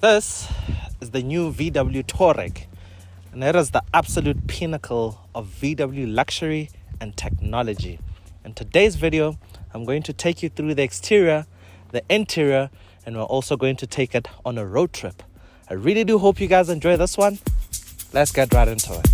This is the new VW Touareg, and it is the absolute pinnacle of VW luxury and technology. In today's video, I'm going to take you through the exterior, the interior, and we're also going to take it on a road trip. I really do hope you guys enjoy this one. Let's get right into it.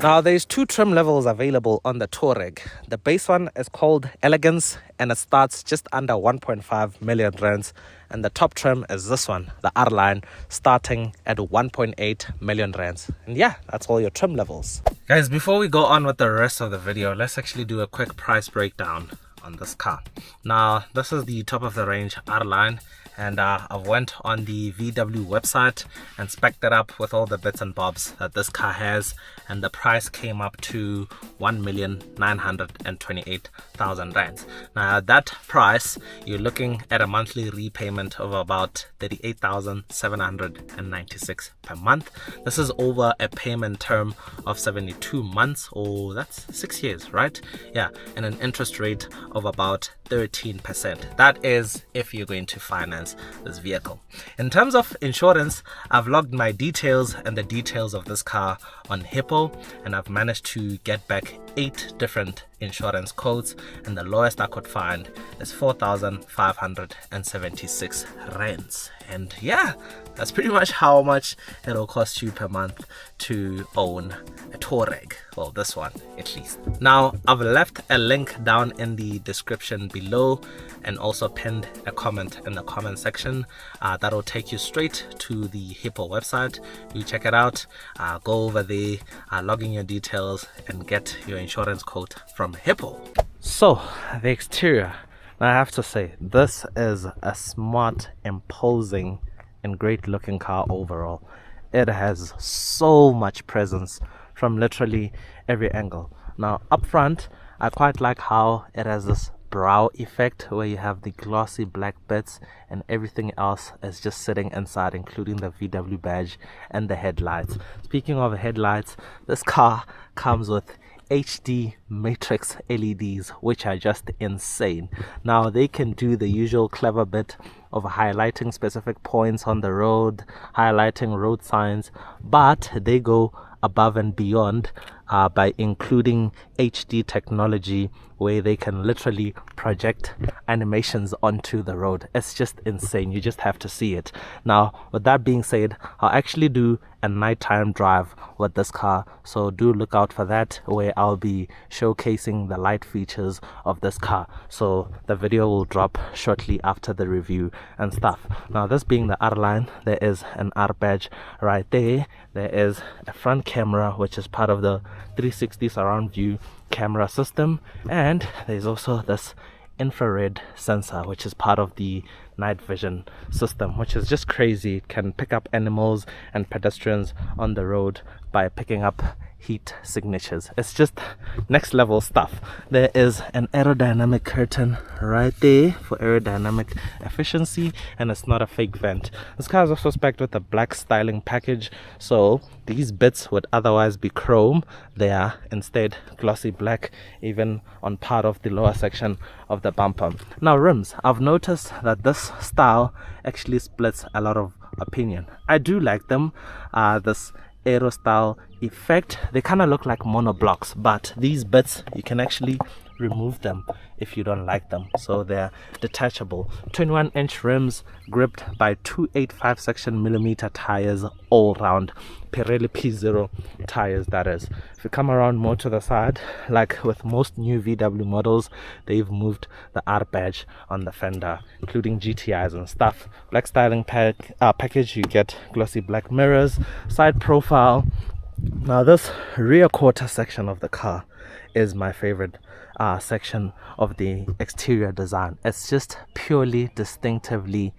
Now there's two trim levels available on the Touareg. The base one is called Elegance and it starts just under 1.5 million rands, and the top trim is this one, the R line, starting at 1.8 million rands. And yeah, that's all your trim levels. Guys, before we go on with the rest of the video, let's actually do a quick price breakdown on this car. Now this is the top of the range R line, and I went on the VW website and spec'd it up with all the bits and bobs that this car has, and the price came up to 1,928,000 rands. Now at that price, you're looking at a monthly repayment of about 38,796 per month. This is over a payment term of 72 months, or that's 6 years, right? Yeah, and an interest rate of about 13%. That is if you're going to finance this vehicle. In terms of insurance, I've logged my details and the details of this car on Hippo, and I've managed to get back 8 different insurance codes, and the lowest I could find is 4,576 rands. And yeah, that's pretty much how much it'll cost you per month to own a Touareg. Well, this one at least. Now I've left a link down in the description below and also pinned a comment in the comment section that'll take you straight to the Hippo website. You check it out, go over there, log in your details and get your insurance quote from Hippo. So the exterior, I have to say, this is a smart, imposing and great looking car overall. It has so much presence from literally every angle. Now up front, I quite like how it has this brow effect where you have the glossy black bits and everything else is just sitting inside, including the VW badge and the headlights. Speaking of headlights, this car comes with HD matrix LEDs, which are just insane. Now they can do the usual clever bit of highlighting specific points on the road, highlighting road signs, but they go above and beyond by including HD technology where they can literally project animations onto the road. It's just insane. You just have to see it. Now with that being said, I'll actually do a nighttime drive with this car, so do look out for that, where I'll be showcasing the light features of this car. So the video will drop shortly after the review and stuff. Now this being the R line, there is an R badge right there. There is a front camera which is part of the 360 surround view camera system, and there's also this infrared sensor which is part of the night vision system, which is just crazy. It can pick up animals and pedestrians on the road by picking up heat signatures. It's just next level stuff. There is an aerodynamic curtain right there for aerodynamic efficiency, and it's not a fake vent. This car is also spec'd with a black styling package, so these bits would otherwise be chrome. They are instead glossy black, even on part of the lower section of the bumper. Now rims, I've noticed that this style actually splits a lot of opinion. I do like them. This aero style effect, they kind of look like monoblocks, but these bits you can actually remove them if you don't like them, so they're detachable. 21-inch rims gripped by 285 section millimeter tires all round, Pirelli P0 tires, that is. If you come around more to the side, like with most new VW models, they've moved the R badge on the fender, including GTIs and stuff. Black styling package, you get glossy black mirrors, side profile. Now this rear quarter section of the car is my favorite section of the exterior design. It's just purely distinctively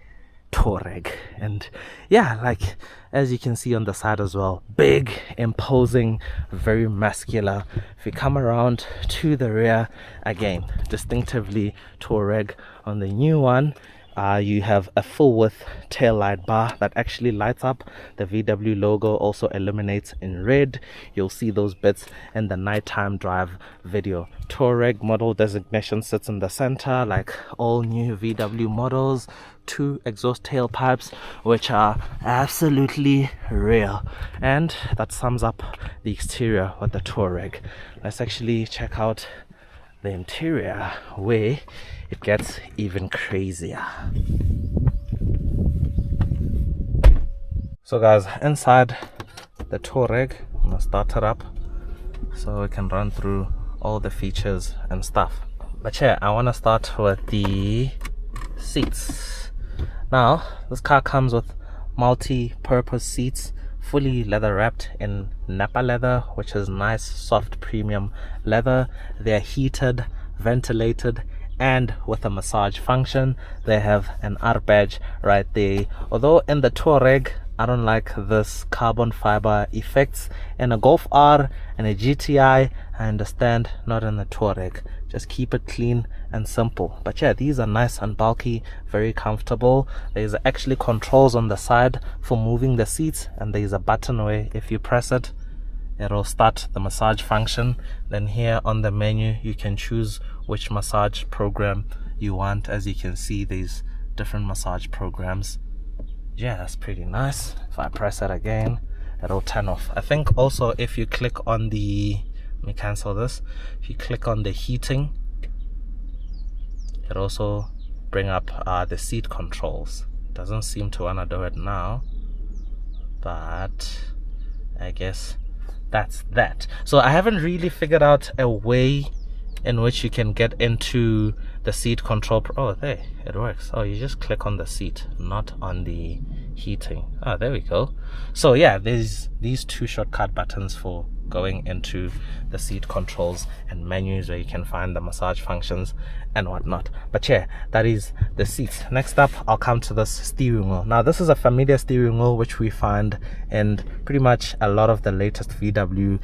Touareg. And yeah, like as you can see on the side as well, big, imposing, very muscular. If you come around to the rear, again, distinctively Touareg. On the new one, you have a full width tail light bar that actually lights up. The VW logo also illuminates in red. You'll see those bits in the nighttime drive video. Touareg model designation sits in the center, like all new VW models. 2 exhaust tailpipes, which are absolutely real. And that sums up the exterior of the Touareg. Let's actually check out the interior, where it gets even crazier. So guys, inside the Touareg, I'm gonna start it up so we can run through all the features and stuff. But yeah, I want to start with the seats. Now this car comes with multi-purpose seats, fully leather wrapped in Napa leather, which is nice soft premium leather. They're heated, ventilated, and with a massage function. They have an R badge right there. Although in the Touareg, I don't like this carbon fiber effects. In a Golf R and a GTI, I understand, not in the Touareg. Just keep it clean and simple. But yeah, these are nice and bulky, very comfortable. There's actually controls on the side for moving the seats, and there's a button where if you press it, it'll start the massage function. Then here on the menu, you can choose which massage program you want. As you can see, there's different massage programs. Yeah, that's pretty nice. If I press it again, it'll turn off. I think also if you click on the, let me cancel this. If you click on the heating, it also bring up the seat controls. Doesn't seem to wanna do it now, but I guess that's that. So I haven't really figured out a way in which you can get into the seat control. Oh, there it works. Oh, you just click on the seat, not on the heating. Oh, there we go. So yeah, there's these 2 shortcut buttons for going into the seat controls and menus where you can find the massage functions and whatnot. But yeah, that is the seats. Next up, I'll come to this steering wheel. Now this is a familiar steering wheel which we find in pretty much a lot of the latest VW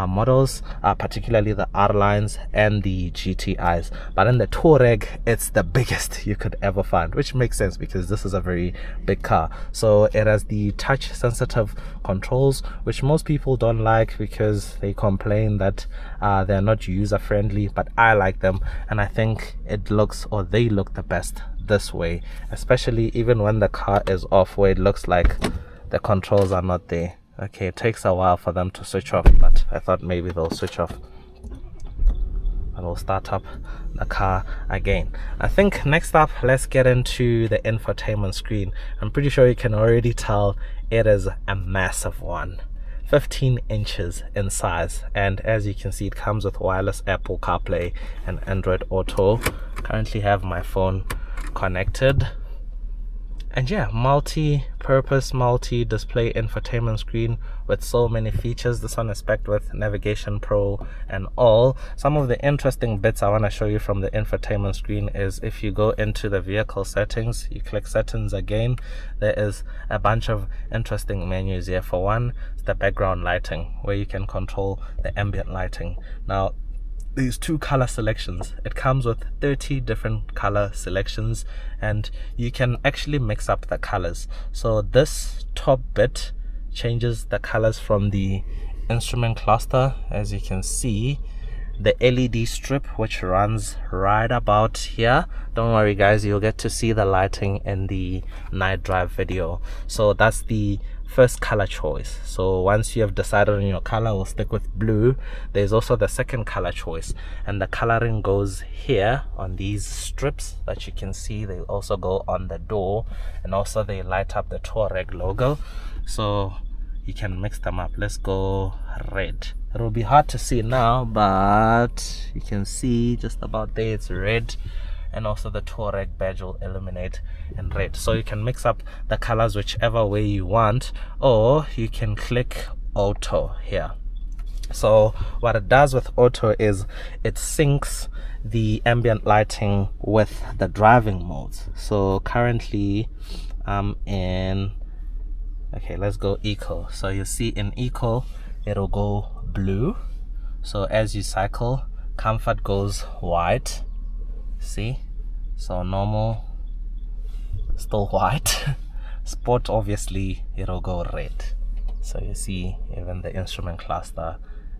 models, particularly the R lines and the GTIs. But in the Touareg, it's the biggest you could ever find, which makes sense because this is a very big car. So it has the touch sensitive controls, which most people don't like because they complain that they're not user friendly, but I like them, and I think it looks, or they look, the best this way, especially even when the car is off, where it looks like the controls are not there. Okay, it takes a while for them to switch off, but I thought maybe they'll switch off and we'll start up the car again. I think next up, let's get into the infotainment screen. I'm pretty sure you can already tell it is a massive one, 15 inches in size, and as you can see, it comes with wireless Apple CarPlay and Android Auto. Currently have my phone connected. And yeah, multi-purpose, multi-display infotainment screen with so many features. This one is packed with Navigation Pro and all. Some of the interesting bits I want to show you from the infotainment screen is if you go into the vehicle settings, you click settings again, there is a bunch of interesting menus here. For one, it's the background lighting, where you can control the ambient lighting. Now, these 2 color selections, it comes with 30 different color selections, and you can actually mix up the colors. So this top bit changes the colors from the instrument cluster. As you can see, the LED strip, which runs right about here. Don't worry guys, you'll get to see the lighting in the night drive video. So that's the first color choice. So once you have decided on your color, we'll stick with blue. There's also the second color choice, and the coloring goes here on these strips that you can see. They also go on the door, and also they light up the Touareg logo, so you can mix them up. Let's go red. It will be hard to see now, but you can see just about there it's red, and also the Touareg badge will illuminate in red. So you can mix up the colors whichever way you want, or you can click auto here. So what it does with auto is it syncs the ambient lighting with the driving modes. So currently in, okay, let's go eco. So you see in eco it'll go blue. So as you cycle, comfort goes white. See, so normal still white. Sport, obviously it'll go red. So you see even the instrument cluster.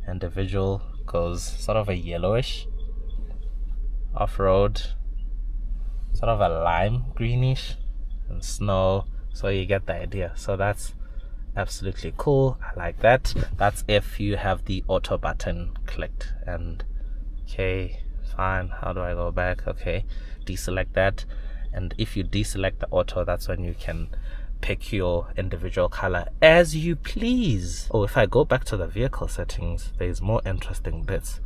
Individual goes sort of a yellowish. Off-road sort of a lime greenish, and snow. So you get the idea. So that's absolutely cool. I like that. That's if you have the auto button clicked. And okay, fine, how do I go back? Okay, deselect that, and if you deselect the auto, that's when you can pick your individual color as you please. Oh, if I go back to the vehicle settings, there's more interesting bits.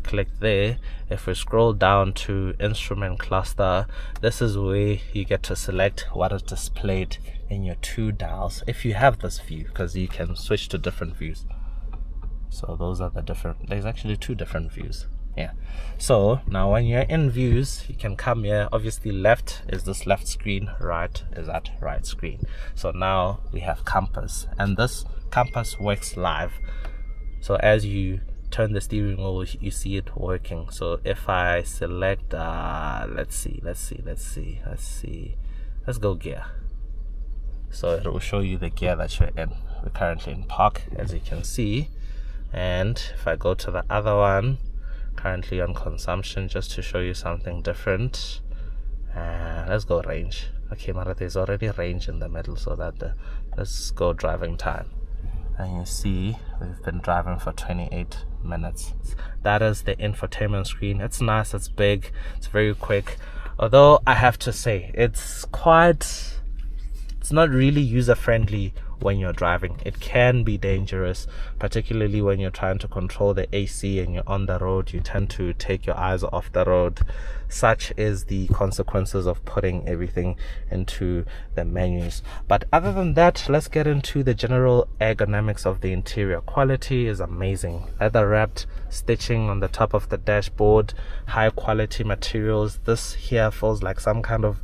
Click there. If we scroll down to instrument cluster, this is where you get to select what is displayed in your 2 dials if you have this view, because you can switch to different views. So those are the different, there's actually 2 different views. Yeah, so now when you're in views, you can come here. Obviously left is this left screen, right is that right screen. So now we have compass, and this compass works live. So as you turn the steering wheel, you see it working. So if I select let's go gear. So it will show you the gear that you're in. We're currently in park, as you can see. And if I go to the other one, currently on consumption, just to show you something different, let's go range. Okay, Mara, there's already range in the middle, so that let's go driving time. And you see we've been driving for 28 minutes. That is the infotainment screen. It's nice, it's big, it's very quick, although I have to say it's not really user friendly when you're driving. It can be dangerous, particularly when you're trying to control the AC and you're on the road. You tend to take your eyes off the road. Such is the consequences of putting everything into the menus. But other than that, let's get into the general ergonomics of the interior. Quality is amazing. Leather wrapped stitching on the top of the dashboard, high quality materials. This here feels like some kind of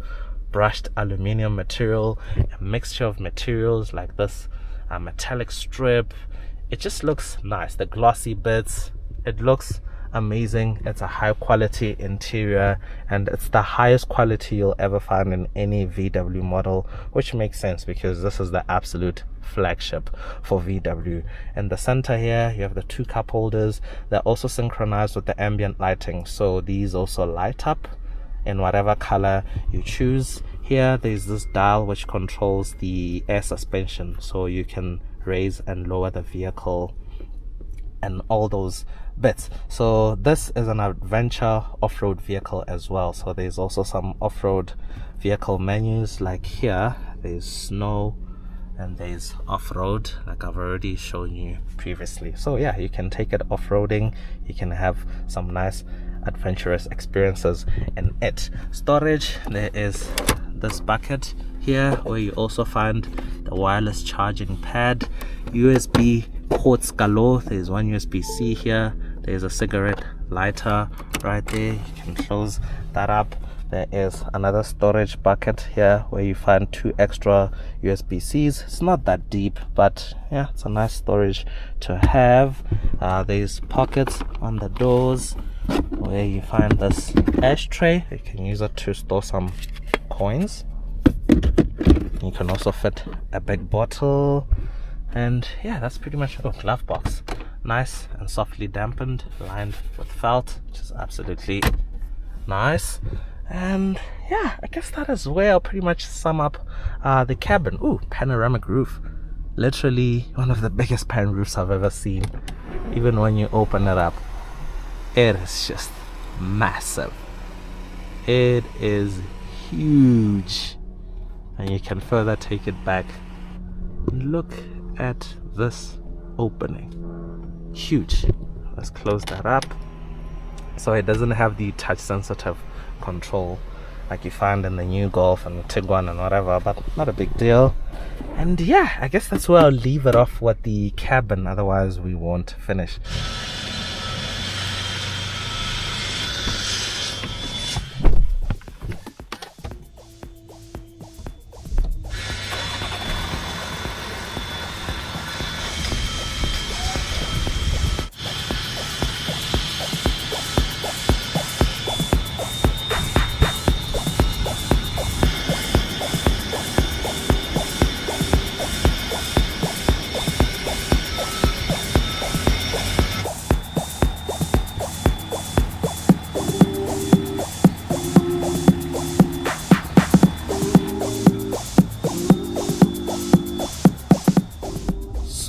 brushed aluminium material, a mixture of materials like this metallic strip. It just looks nice. The glossy bits, it looks amazing. It's a high quality interior, and it's the highest quality you'll ever find in any VW model, which makes sense because this is the absolute flagship for VW. In the center here you have the 2 cup holders. They're also synchronized with the ambient lighting, so these also light up in whatever color you choose. Here there's this dial which controls the air suspension, so you can raise and lower the vehicle and all those bits. So this is an adventure off-road vehicle as well, so there's also some off-road vehicle menus. Like here there's snow and there's off-road, like I've already shown you previously. So yeah, you can take it off-roading, you can have some nice adventurous experiences in it. Storage, there is this bucket here where you also find the wireless charging pad, USB ports galore. There's one USB-C here, there's a cigarette lighter right there, you can close that up. There is another storage bucket here where you find 2 extra USB-Cs. It's not that deep, but yeah, it's a nice storage to have. There's pockets on the doors where you find this ashtray. You can use it to store some coins. You can also fit a big bottle, and yeah, that's pretty much it. Oh, glove box, nice and softly dampened, lined with felt, which is absolutely nice. And yeah, I guess that is where I'll pretty much sum up the cabin. Ooh, panoramic roof, literally one of the biggest pan roofs I've ever seen. Even when you open it up, it is just massive. It is huge, and you can further take it back. Look at this opening, huge. Let's close that up. So it doesn't have the touch sensitive control like you find in the new Golf and Tiguan and whatever, but not a big deal. And yeah, I guess that's where I'll leave it off with the cabin, otherwise we won't finish.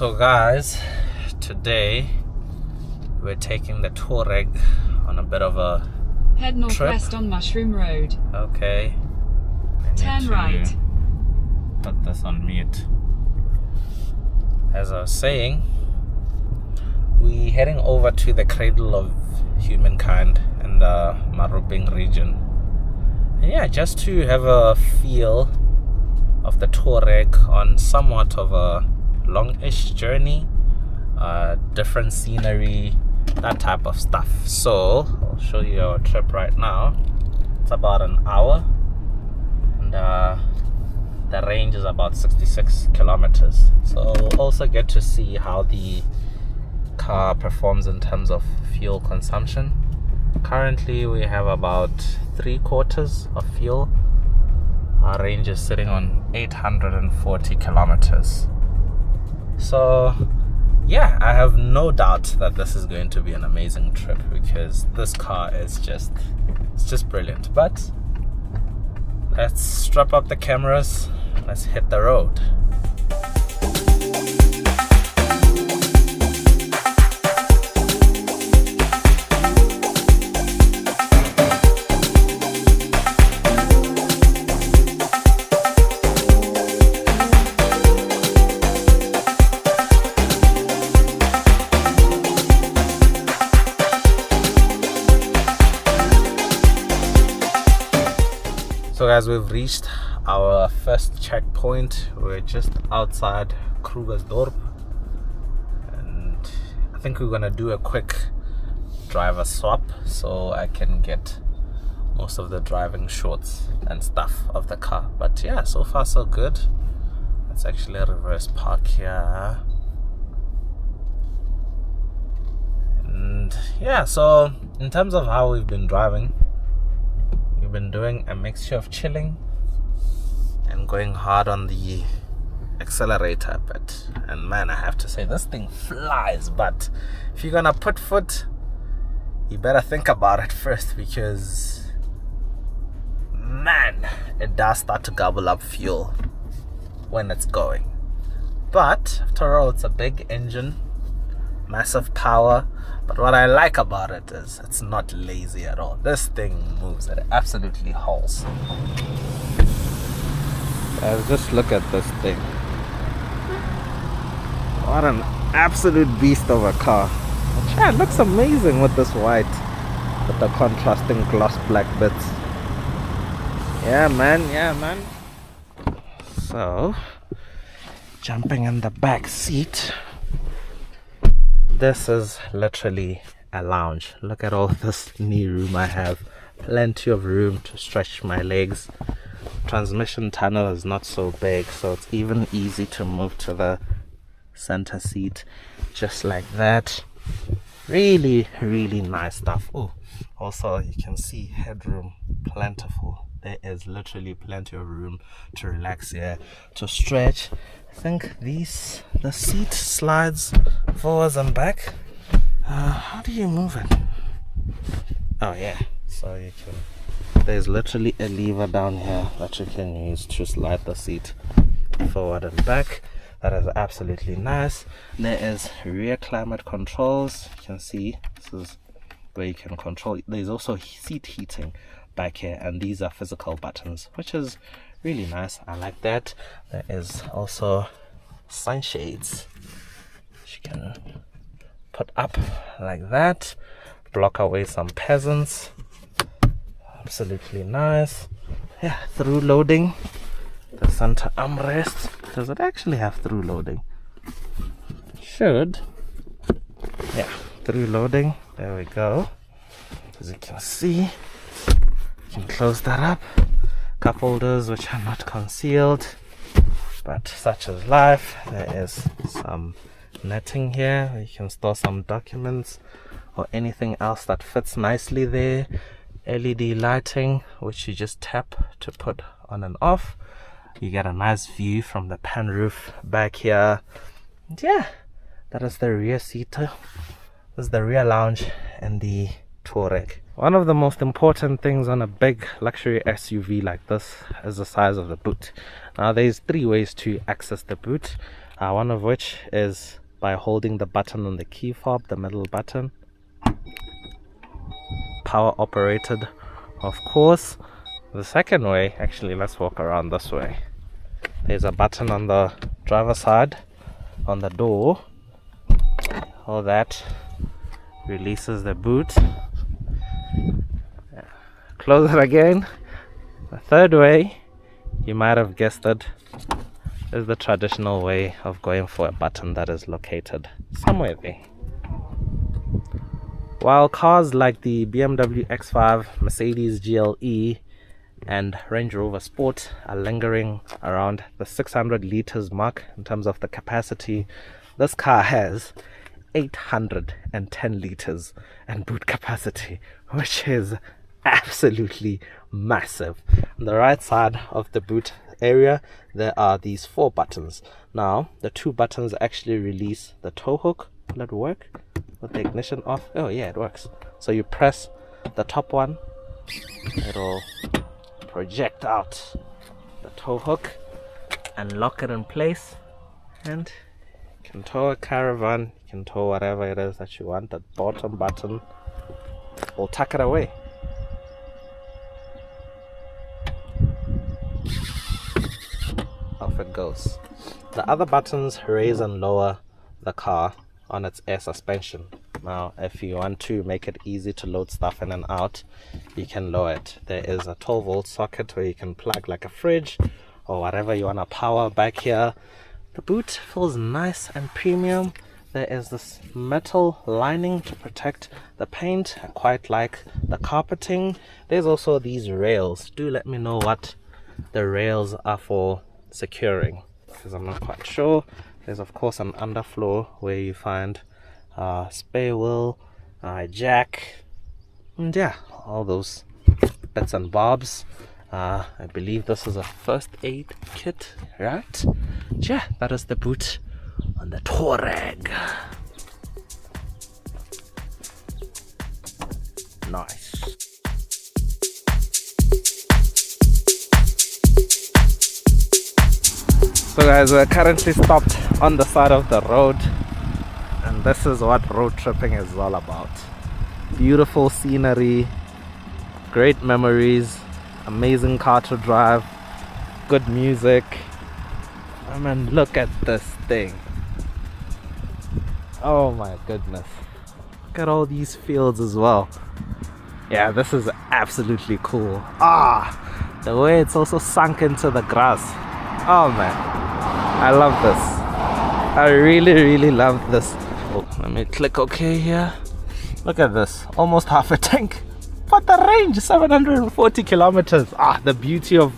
So guys, today we're taking the Touareg on a bit of a head northwest on Mushroom Road. Okay. Turn right. Put this on mute. As I was saying, we're heading over to the Cradle of Humankind in the Maruping region. And yeah, just to have a feel of the Touareg on somewhat of a long-ish journey, different scenery, that type of stuff. So I'll show you our trip right now. It's about an hour, and the range is about 66 kilometers. So we'll also get to see how the car performs in terms of fuel consumption. Currently we have about 3/4 of fuel. Our range is sitting on 840 kilometers. So yeah, I have no doubt that this is going to be an amazing trip, because this car is just brilliant. But let's strap up the cameras, let's hit the road. So guys, we've reached our first checkpoint. We're just outside Krugersdorp, and I think we're gonna do a quick driver swap so I can get most of the driving shots and stuff of the car. But yeah, so far so good. Let's actually reverse park here. And yeah, so in terms of how we've been driving, we've been doing a mixture of chilling and going hard on the accelerator a bit. And man, I have to say, this thing flies. But if you're gonna put foot, you better think about it first, because man, it does start to gobble up fuel when it's going. But after all, it's a big engine, massive power. But what I like about it is it's not lazy at all. This thing moves, it absolutely hauls. Guys, just look at this thing. What an absolute beast of a car. Yeah, it looks amazing with this white, with the contrasting gloss black bits. Yeah man, yeah man. So, jumping in the back seat. This is literally a lounge. Look at all this knee room I have. Plenty of room to stretch my legs. Transmission tunnel is not so big, so it's even easy to move to the center seat just like that. Really, really nice stuff. Oh, also you can see headroom plentiful. There is literally plenty of room to relax here, to stretch. I think the seat slides forwards and back. How do you move it? Oh yeah, so you can, there's literally a lever down here that you can use to slide the seat forward and back. That is absolutely nice. There is rear climate controls. You can see this is where you can control. There's also seat heating back here, and these are physical buttons, which is really nice. I like that. There is also sunshades which you can put up like that, block away some peasants. Absolutely nice. Yeah, through loading. The center armrest. Does it actually have through loading? Should. Yeah, through loading. There we go. As you can see, you can close that up. Cup holders which are not concealed, but such is life. There is some netting here where you can store some documents or anything else that fits nicely there. LED lighting which you just tap to put on and off. You get a nice view from the pan roof back here. And yeah, that is the rear seat. This is the rear lounge and the Touareg. One of the most important things on a big luxury SUV like this is the size of the boot. Now there's 3 ways to access the boot. One of which is by holding the button on the key fob, the middle button. Power operated, of course. The second way, actually, let's walk around this way. There's a button on the driver's side on the door. All that releases the boot. Close it again. The third way, you might have guessed it, is the traditional way of going for a button that is located somewhere there. While cars like the BMW X5, Mercedes GLE and Range Rover Sport are lingering around the 600 liters mark in terms of the capacity, this car has 810 liters and boot capacity, which is absolutely massive. On the right side of the boot area, there are these 4 buttons. Now, the 2 buttons actually release the tow hook. Will it work with the ignition off? Oh yeah, it works. So you press the top one, it'll project out the tow hook and lock it in place, and you can tow a caravan, you can tow whatever it is that you want. That bottom button will tuck it away. Off it goes. The other buttons raise and lower the car on its air suspension. Now, if you want to make it easy to load stuff in and out, you can lower it. There is a 12-volt socket where you can plug like a fridge or whatever you want to power back here. The boot feels nice and premium. There is this metal lining to protect the paint. I quite like the carpeting. There's also these rails. Do let me know what the rails are for securing, because I'm not quite sure. There's of course an underfloor where you find spare wheel, jack, and yeah, all those bits and bobs. I believe this is a first aid kit, right? Yeah, that is the boot on the Touareg. Nice. So guys, we're currently stopped on the side of the road, and this is what road tripping is all about. Beautiful scenery, great memories, amazing car to drive, good music. I mean, look at this thing. Oh my goodness. Look at all these fields as well. Yeah, this is absolutely cool. The way it's also sunk into the grass. Oh man, I love this. I really love this. Oh, let me click OK here. Look at this, almost half a tank. But the range, 740 kilometers. The beauty of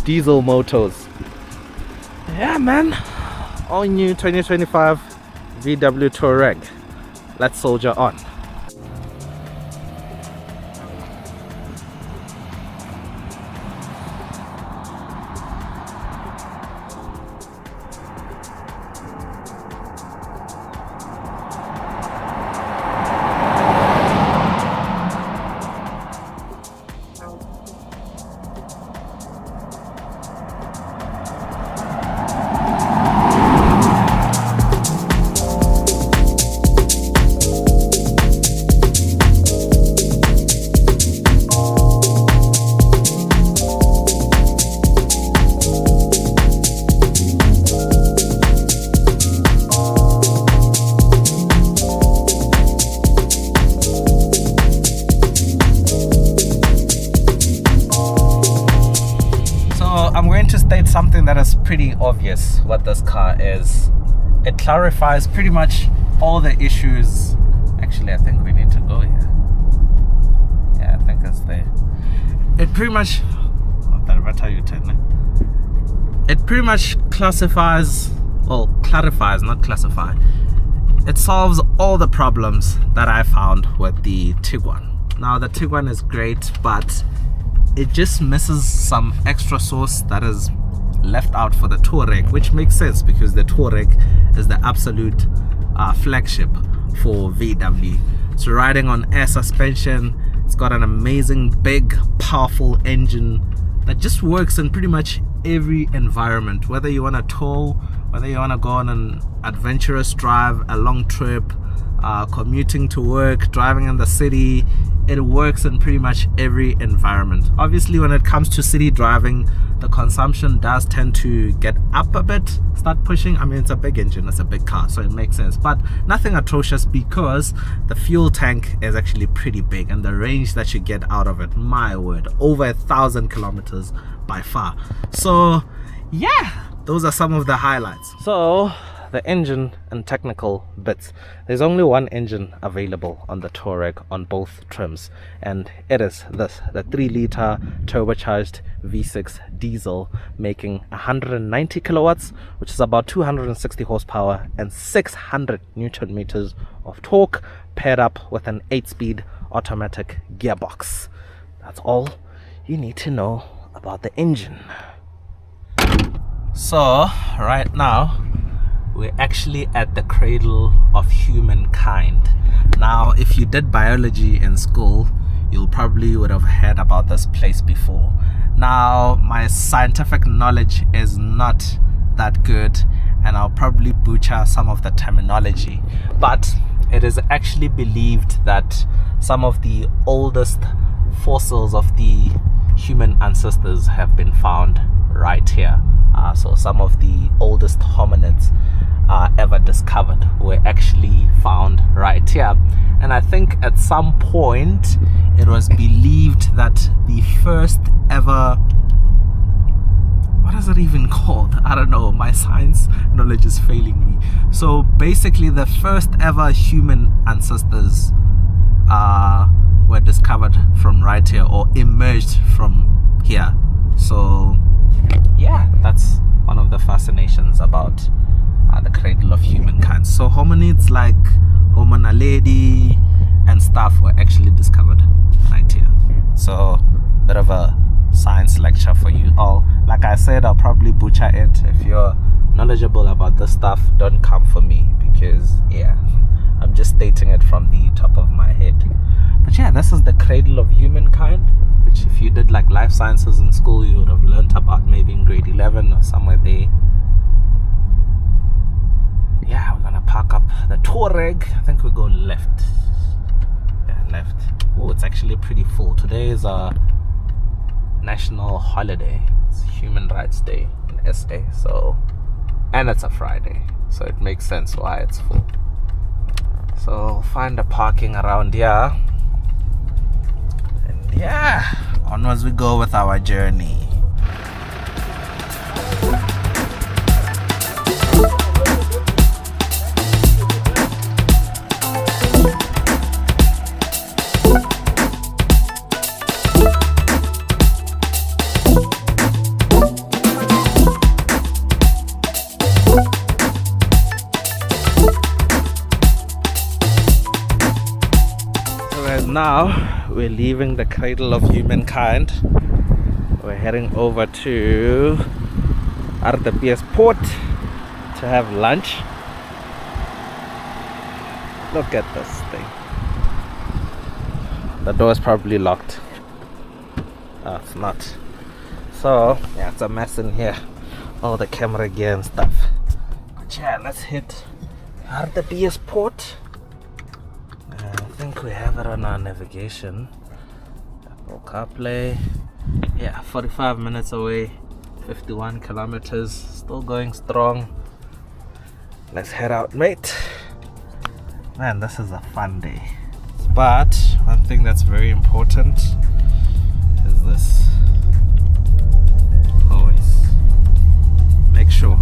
diesel motors. Yeah man, all new 2025 VW Touareg. Let's soldier on. Something that is pretty obvious what this car is. It clarifies pretty much all the issues. Actually, I think we need to go here. Yeah, I think it's there. It pretty much it pretty much clarifies, not classify. It solves all the problems that I found with the Tiguan. Now the Tiguan is great, but it just misses some extra sauce that is left out for the Touareg, which makes sense because the Touareg is the absolute flagship for VW. It's riding on air suspension. It's got an amazing big powerful engine that just works in pretty much every environment, whether you want to tow, whether you want to go on an adventurous drive, a long trip, commuting to work, driving in the city, it works in pretty much every environment. Obviously, when it comes to city driving, the consumption does tend to get up a bit, start pushing. I mean, it's a big engine, it's a big car, so it makes sense, but nothing atrocious, because the fuel tank is actually pretty big, and the range that you get out of it, my word, over 1,000 kilometers by far. So yeah, those are some of the highlights. So the engine and technical bits, there's only one engine available on the Touareg on both trims, and it is this, the 3-liter turbocharged V6 diesel, making 190 kilowatts, which is about 260 horsepower and 600 newton meters of torque, paired up with an 8-speed automatic gearbox. That's all you need to know about the engine. So right now we're actually at the Cradle of Humankind. Now, if you did biology in school, you probably would have heard about this place before. Now, my scientific knowledge is not that good, and I'll probably butcher some of the terminology, but it is actually believed that some of the oldest fossils of the human ancestors have been found right here. So some of the oldest hominids ever discovered were actually found right here. And I think at some point it was believed that the first ever, what is it even called? I don't know, my science knowledge is failing me. So basically the first ever human ancestors were discovered from right here, or emerged from here. So yeah, that's one of the fascinations about the Cradle of Humankind. So hominids like Homo naledi and stuff were actually discovered right here. So bit of a science lecture for you all. Like I said, I'll probably butcher it. If you're knowledgeable about this stuff, don't come for me, because yeah, I'm just stating it from the top of my head. But yeah, this is the Cradle of Humankind, which if you did like life sciences in school, you would have learnt about maybe in grade 11 or somewhere there. Yeah, we're gonna park up the Touareg. I think we go left. Yeah, left. Oh, it's actually pretty full. Today is a national holiday. It's Human Rights Day in SA, so, and it's a Friday, so it makes sense why it's full. So find a parking around here, and yeah, onwards we go with our journey. Now we're leaving the Cradle of Humankind. We're heading over to RWS Port to have lunch. Look at this thing. The door is probably locked. Oh, it's not. So yeah, it's a mess in here. All the camera gear and stuff. But yeah, let's hit RWS Port. I think we have it on our navigation. Apple CarPlay. Yeah, 45 minutes away, 51 kilometers, still going strong. Let's head out, mate. Man, this is a fun day. But one thing that's very important is this. Always make sure.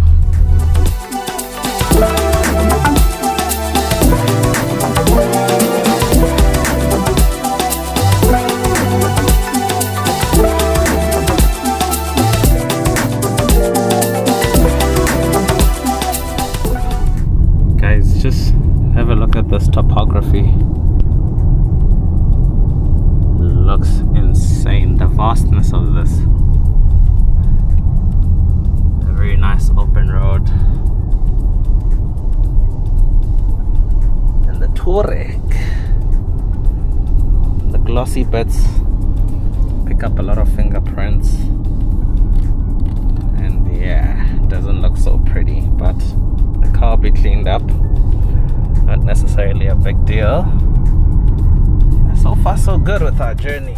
Just have a look at this topography. Looks insane, the vastness of this. A very nice open road. And the Touareg. The glossy bits pick up a lot of fingerprints. And yeah. doesn't look so pretty, but the car will be cleaned up. Not necessarily a big deal. So far so good with our journey.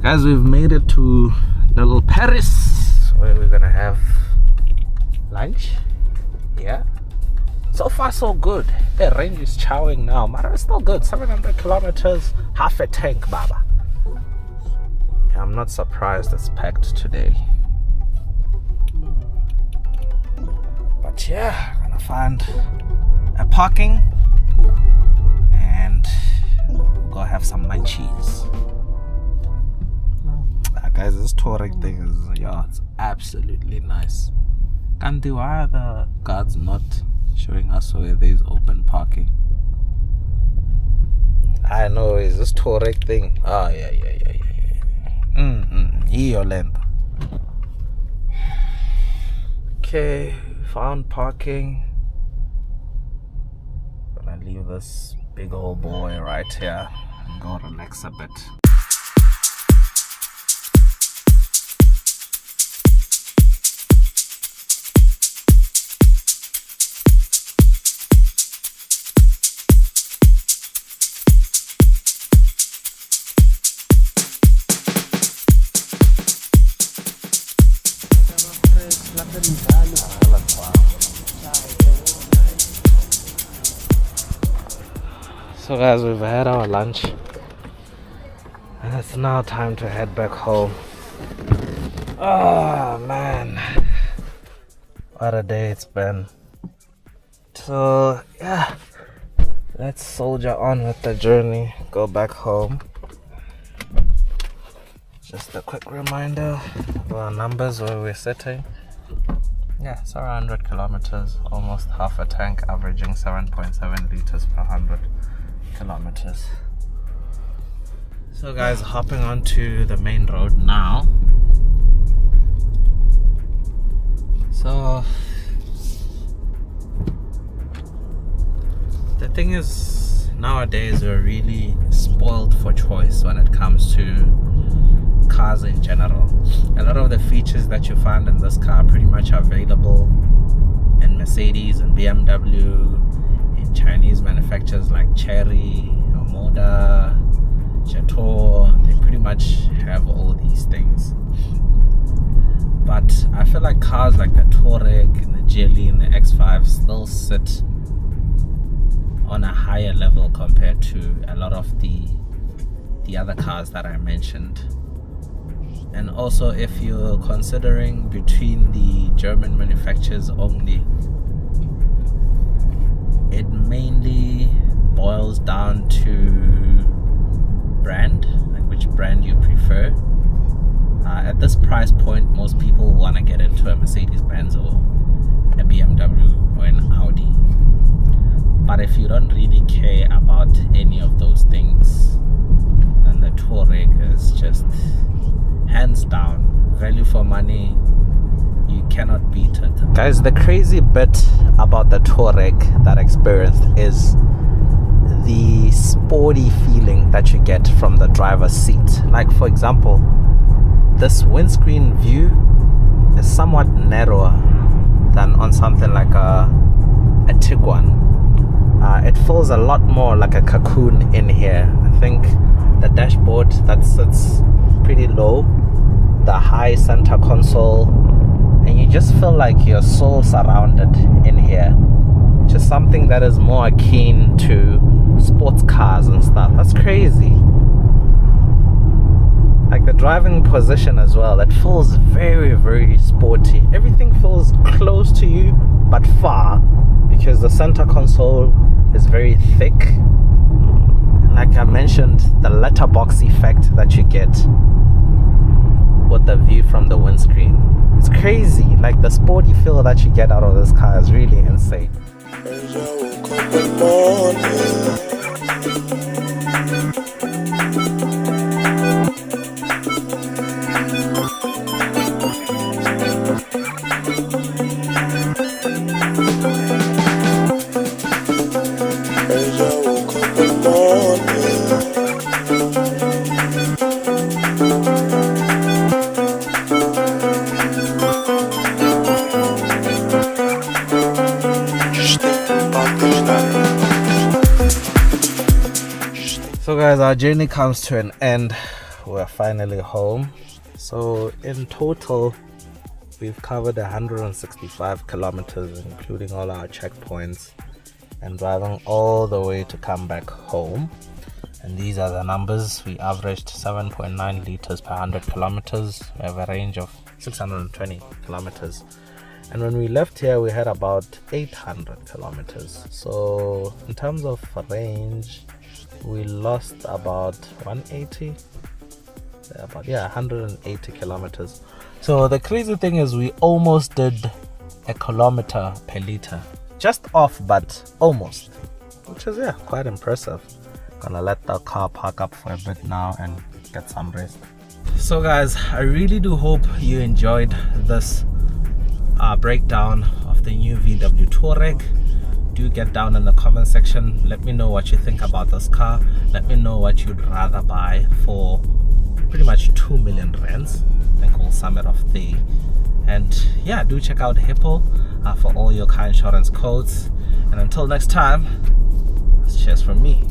Guys, we've made it to little Paris, where we're gonna have lunch. Yeah, so far so good. The range is chowing now, but it's still good. 700 kilometers, half a tank, baba. Yeah, I'm not surprised it's packed today. But yeah, I'm gonna find a parking and go have some munchies. Guys, this Touareg thing is, yeah, it's absolutely nice. Kandi, why are the guards not showing us where there's open parking? I know, is this Touareg thing? Oh, yeah. Yolanda. Okay, found parking. Gonna leave this big old boy right here and go relax a bit. So guys, we've had our lunch and it's now time to head back home. Oh man, what a day it's been. So yeah, let's soldier on with the journey, go back home. Just a quick reminder of our numbers where we're sitting. Yeah, it's around 100 kilometers, almost half a tank, averaging 7.7 liters per 100 kilometers. So guys, hopping onto the main road now. So the thing is, nowadays we're really spoiled for choice when it comes to cars in general. A lot of the features that you find in this car are pretty much available in Mercedes and BMW, in Chinese manufacturers like Chery, Omoda, Chateau. They pretty much have all these things. But I feel like cars like the Touareg and the GLE and the X5 still sit on a higher level compared to a lot of the other cars that I mentioned. And also, if you're considering between the German manufacturers only, it mainly boils down to brand, like which brand you prefer. At this price point, most people want to get into a Mercedes-Benz or a BMW or an Audi. But if you don't really care about any of those things, then the Touareg is just hands down value for money. You cannot beat it. Guys, the crazy bit about the Touareg that I experienced is the sporty feeling that you get from the driver's seat. Like, for example, this windscreen view is somewhat narrower than on something like a Tiguan. It feels a lot more like a cocoon in here. I think the dashboard that sits pretty low, the high center console, and you just feel like you're so surrounded in here. Just something that is more akin to sports cars and stuff. That's crazy. Like the driving position as well, it feels very, very sporty. Everything feels close to you but far, because the center console is very thick. And like I mentioned, the letterbox effect that you get with the view from the windscreen, it's crazy. Like the sporty feel that you get out of this car is really insane. As I woke up in the morning, just thinking about this night. So guys, our journey comes to an end. We're finally home. So in total, we've covered 165 kilometers, including all our checkpoints, and driving all the way to come back home. And these are the numbers. We averaged 7.9 liters per 100 kilometers. We have a range of 620 kilometers. And when we left here, we had about 800 kilometers. So in terms of range, we lost about 180, 180 kilometers. So the crazy thing is we almost did a kilometer per liter. Just off, but almost, which is quite impressive. Gonna let the car park up for a bit now and get some rest. So guys, I really do hope you enjoyed this breakdown of the new VW Touareg. Do get down in the comment section. Let me know what you think about this car. Let me know what you'd rather buy for pretty much 2 million rands. I think we'll sum it off there. And yeah, do check out Hippo for all your car insurance quotes. And until next time, cheers from me.